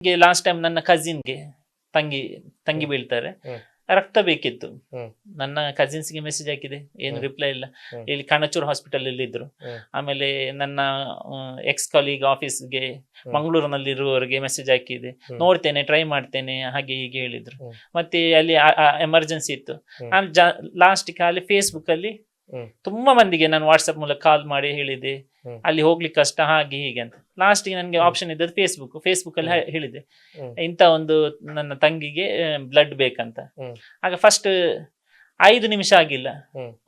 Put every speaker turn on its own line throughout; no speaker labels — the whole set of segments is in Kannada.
ಲಾಸ್ಟ್ ಟೈಮ್ ನನ್ನ ಕಸಿನ್ಗೆ ತಂಗಿ ತಂಗಿ ಬೀಳ್ತಾರೆ, ರಕ್ತ ಬೇಕಿತ್ತು. ನನ್ನ ಕಸಿನ್ಸ್ಗೆ ಮೆಸೇಜ್ ಹಾಕಿದೆ, ಏನು ರಿಪ್ಲೈ ಇಲ್ಲ. ಇಲ್ಲಿ ಕಣಚೂರು ಹಾಸ್ಪಿಟಲ್ ಅಲ್ಲಿ ಇದ್ರು. ಆಮೇಲೆ ನನ್ನ ಎಕ್ಸ್ ಕಾಲೀಗ್ ಆಫೀಸ್ಗೆ ಮಂಗಳೂರಿನಲ್ಲಿ ಇರುವವರಿಗೆ ಮೆಸೇಜ್ ಹಾಕಿದೆ, ನೋಡ್ತೇನೆ, ಟ್ರೈ ಮಾಡ್ತೇನೆ, ಹಾಗೆ ಹೀಗೆ ಹೇಳಿದ್ರು. ಮತ್ತೆ ಅಲ್ಲಿ ಎಮರ್ಜೆನ್ಸಿ ಇತ್ತು. ನಾನು ಲಾಸ್ಟ್ ಅಲ್ಲಿ ಫೇಸ್ಬುಕ್ ಅಲ್ಲಿ ತುಂಬಾ ಮಂದಿಗೆ ನಾನು ವಾಟ್ಸಪ್ ಮೂಲಕ ಕಾಲ್ ಮಾಡಿ ಹೇಳಿದೆ, ಅಲ್ಲಿ ಹೋಗ್ಲಿಕ್ಕೆ ಕಷ್ಟ, ಹಾಗೆ ಹೀಗೆ ಅಂತ. ಲಾಸ್ಟ್ಗೆ ನನಗೆ ಆಪ್ಷನ್ ಇದ್ದದ್ದು ಫೇಸ್ಬುಕ್ ಅಲ್ಲಿ ಹೇಳಿದೆ, ಇಂಥ ಒಂದು ನನ್ನ ತಂಗಿಗೆ ಬ್ಲಡ್ ಬೇಕಂತ. ಆಗ ಫಸ್ಟ್ 5 ನಿಮಿಷ ಆಗಿಲ್ಲ,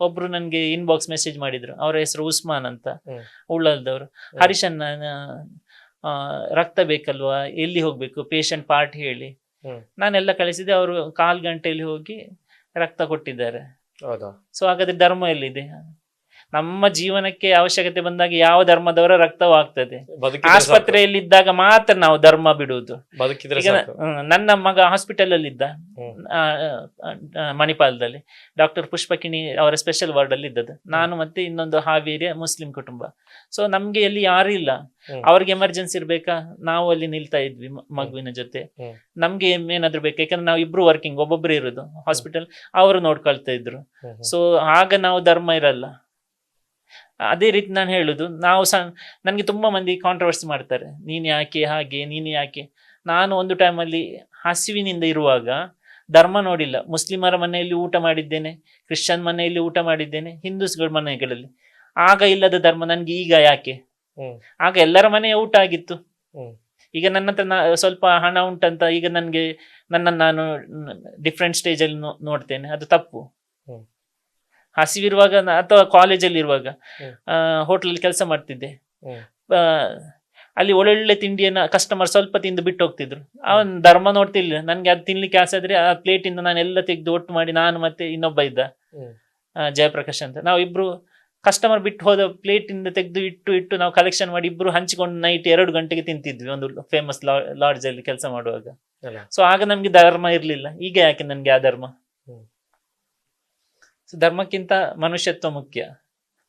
ಒಬ್ರು ನನ್ಗೆ ಇನ್ಬಾಕ್ಸ್ ಮೆಸೇಜ್ ಮಾಡಿದ್ರು. ಅವರ ಹೆಸರು ಉಸ್ಮಾನ್ ಅಂತ, ಉಳ್ಳಲ್ದವ್ರು. ಹರೀಶನ್ನ ರಕ್ತ ಬೇಕಲ್ವಾ, ಎಲ್ಲಿ ಹೋಗ್ಬೇಕು, ಪೇಷಂಟ್ ಪಾರ್ಟ್ ಹೇಳಿ. ನಾನೆಲ್ಲ ಕಳಿಸಿದೆ. ಅವರು 1/4 ಗಂಟೆಯಲ್ಲಿ ಹೋಗಿ ರಕ್ತ ಕೊಟ್ಟಿದ್ದಾರೆ. ಸೊ ಹಾಗಾದ್ರೆ ಧರ್ಮ ಎಲ್ಲಿದೆ? ನಮ್ಮ ಜೀವನಕ್ಕೆ ಅವಶ್ಯಕತೆ ಬಂದಾಗ ಯಾವ ಧರ್ಮದವರ ರಕ್ತವೂ ಆಗ್ತದೆ. ಆಸ್ಪತ್ರೆಯಲ್ಲಿ ಇದ್ದಾಗ ಮಾತ್ರ ನಾವು ಧರ್ಮ ಬಿಡುವುದು. ನನ್ನ ಮಗ ಹಾಸ್ಪಿಟಲ್ ಅಲ್ಲಿ ಇದ್ದ, ಮಣಿಪಾಲದಲ್ಲಿ. ಡಾಕ್ಟರ್ ಪುಷ್ಪಕಿಣಿ ಅವರ ಸ್ಪೆಷಲ್ ವಾರ್ಡ್ ಅಲ್ಲಿ ಇದ್ದದ್ದು. ನಾನು ಮತ್ತೆ ಇನ್ನೊಂದು ಹಾವೇರಿಯ ಮುಸ್ಲಿಂ ಕುಟುಂಬ. ಸೊ ನಮ್ಗೆ ಎಲ್ಲಿ ಯಾರು ಇಲ್ಲ. ಅವ್ರಿಗೆ ಎಮರ್ಜೆನ್ಸಿ ಇರ್ಬೇಕಾ, ನಾವು ಅಲ್ಲಿ ನಿಲ್ತಾ ಇದ್ವಿ ಮಗುವಿನ ಜೊತೆ. ನಮ್ಗೆ ಏನಾದ್ರು ಬೇಕಾ, ಯಾಕಂದ್ರೆ ನಾವು ಇಬ್ರು ವರ್ಕಿಂಗ್, ಒಬ್ಬೊಬ್ರು ಇರೋದು ಹಾಸ್ಪಿಟಲ್, ಅವರು ನೋಡ್ಕೊಳ್ತಾ ಇದ್ರು. ಸೊ ಆಗ ನಾವು ಧರ್ಮ ಇರಲ್ಲ. ಅದೇ ರೀತಿ ನಾನು ಹೇಳುದು, ನಾವು ನನ್ಗೆ ತುಂಬಾ ಮಂದಿ ಕಾಂಟ್ರವರ್ಸಿ ಮಾಡ್ತಾರೆ, ನೀನ್ ಯಾಕೆ ಹಾಗೆ, ನೀನ್ ಯಾಕೆ. ನಾನು ಒಂದು ಟೈಮಲ್ಲಿ ಹಸಿವಿನಿಂದ ಇರುವಾಗ ಧರ್ಮ ನೋಡಿಲ್ಲ. ಮುಸ್ಲಿಮರ ಮನೆಯಲ್ಲಿ ಊಟ ಮಾಡಿದ್ದೇನೆ, ಕ್ರಿಶ್ಚಿಯನ್ ಮನೆಯಲ್ಲಿ ಊಟ ಮಾಡಿದ್ದೇನೆ, ಹಿಂದೂಸ್ಗಳ ಮನೆಗಳಲ್ಲಿ. ಆಗ ಇಲ್ಲದ ಧರ್ಮ ನನ್ಗೆ ಈಗ ಯಾಕೆ? ಆಗ ಎಲ್ಲರ ಮನೆಯ ಊಟ ಆಗಿತ್ತು. ಈಗ ನನ್ನ ಹತ್ರ ಸ್ವಲ್ಪ ಹಣ ಉಂಟಂತ ಈಗ ನನ್ಗೆ ನಾನು ಡಿಫ್ರೆಂಟ್ ಸ್ಟೇಜ್ ಅಲ್ಲಿ ನೋಡ್ತೇನೆ, ಅದು ತಪ್ಪು. ಹಸಿವಿರುವಾಗ ಅಥವಾ ಕಾಲೇಜಲ್ಲಿ ಇರುವಾಗ ಹೋಟ್ಲಲ್ಲಿ ಕೆಲಸ ಮಾಡ್ತಿದ್ದೆ. ಅಲ್ಲಿ ಒಳ್ಳೊಳ್ಳೆ ತಿಂಡಿಯನ್ನ ಕಸ್ಟಮರ್ ಸ್ವಲ್ಪ ತಿಂದು ಬಿಟ್ಟು ಹೋಗ್ತಿದ್ರು. ಅವನ್ ಧರ್ಮ ನೋಡ್ತಿಲ್ಲ. ನನ್ಗೆ ಅದು ತಿನ್ಲಿಕ್ಕೆ ಆಸೆ ಆದ್ರೆ ಆ ಪ್ಲೇಟ್ ಇಂದ ನಾನು ಎಲ್ಲ ತೆಗೆದು ಒಟ್ಟು ಮಾಡಿ, ನಾನು ಮತ್ತೆ ಇನ್ನೊಬ್ಬ ಇದ್ದ ಜಯಪ್ರಕಾಶ್ ಅಂತ, ನಾವು ಇಬ್ರು ಕಸ್ಟಮರ್ ಬಿಟ್ಟು ಹೋದ ಪ್ಲೇಟ್ ಇಂದ ತೆಗೆದು ಇಟ್ಟು ನಾವು ಕಲೆಕ್ಷನ್ ಮಾಡಿ ಇಬ್ರು ಹಂಚಿಕೊಂಡು ನೈಟ್ 2 ಗಂಟೆಗೆ ತಿಂತಿದ್ವಿ ಒಂದು ಫೇಮಸ್ ಲಾಡ್ಜ್ ಅಲ್ಲಿ ಕೆಲಸ ಮಾಡುವಾಗ. ಸೊ ಆಗ ನಮ್ಗೆ ಧರ್ಮ ಇರ್ಲಿಲ್ಲ. ಈಗ ಯಾಕೆ ನನ್ಗೆ ಆ ಧರ್ಮ? ಧರ್ಮಕ್ಕಿಂತ ಮನುಷ್ಯತ್ವ ಮುಖ್ಯ,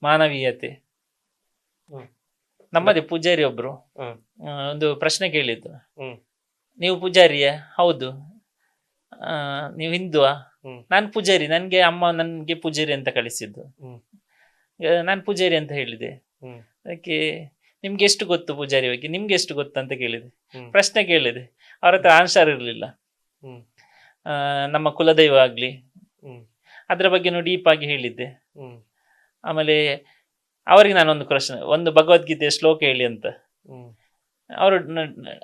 ಮಾನವೀಯತೆ. ನಮ್ಮದೇ ಪೂಜಾರಿ ಒಬ್ರು ಒಂದು ಪ್ರಶ್ನೆ ಕೇಳಿದ್ರು, ನೀವು ಪೂಜಾರಿಯೇ? ಹೌದು. ನೀವು ಹಿಂದುವಾ? ನಾನು ಪೂಜಾರಿ, ನನ್ಗೆ ಅಮ್ಮ ನನ್ಗೆ ಪೂಜಾರಿ ಅಂತ ಕಳಿಸಿದ್ದು. ನಾನು ಪೂಜಾರಿ ಅಂತ ಹೇಳಿದೆ. ಅದಕ್ಕೆ ನಿಮ್ಗೆ ಎಷ್ಟು ಗೊತ್ತು ಪೂಜಾರಿ ಬಗ್ಗೆ, ನಿಮ್ಗೆ ಎಷ್ಟು ಗೊತ್ತು ಅಂತ ಕೇಳಿದೆ. ಪ್ರಶ್ನೆ ಕೇಳಿದೆ, ಅವ್ರ ಹತ್ರ ಆನ್ಸರ್ ಇರ್ಲಿಲ್ಲ. ನಮ್ಮ ಕುಲದೈವ ಆಗ್ಲಿ ಅದ್ರ ಬಗ್ಗೆ ಡೀಪ್ ಆಗಿ ಹೇಳಿದ್ದೆ. ಆಮೇಲೆ ಅವರಿಗೆ ನಾನೊಂದು ಪ್ರಶ್ನೆ, ಒಂದು ಭಗವದ್ಗೀತೆಯ ಶ್ಲೋಕ ಹೇಳಿ ಅಂತ. ಅವರು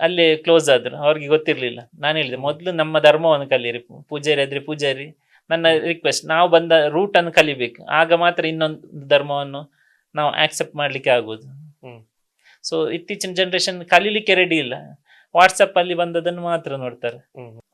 ಅಲ್ಲೇ ಕ್ಲೋಸ್ ಆದ್ರು, ಅವ್ರಿಗೆ ಗೊತ್ತಿರ್ಲಿಲ್ಲ. ನಾನು ಹೇಳಿದೆ, ಮೊದಲು ನಮ್ಮ ಧರ್ಮವನ್ನು ಕಲೀರಿ, ಪೂಜಾರಿ ಆದ್ರೆ ಪೂಜಾರಿ. ನನ್ನ ರಿಕ್ವೆಸ್ಟ್, ನಾವು ಬಂದ ರೂಟ್ ಅನ್ನು ಕಲಿಬೇಕು, ಆಗ ಮಾತ್ರ ಇನ್ನೊಂದು ಧರ್ಮವನ್ನು ನಾವು ಆಕ್ಸೆಪ್ಟ್ ಮಾಡ್ಲಿಕ್ಕೆ ಆಗುದು. ಸೊ ಇತ್ತೀಚಿನ ಜನರೇಷನ್ ಕಲೀಲಿಕ್ಕೆ ರೆಡಿ ಇಲ್ಲ, ವಾಟ್ಸಪ್ ಅಲ್ಲಿ ಬಂದದನ್ನು ಮಾತ್ರ ನೋಡ್ತಾರೆ.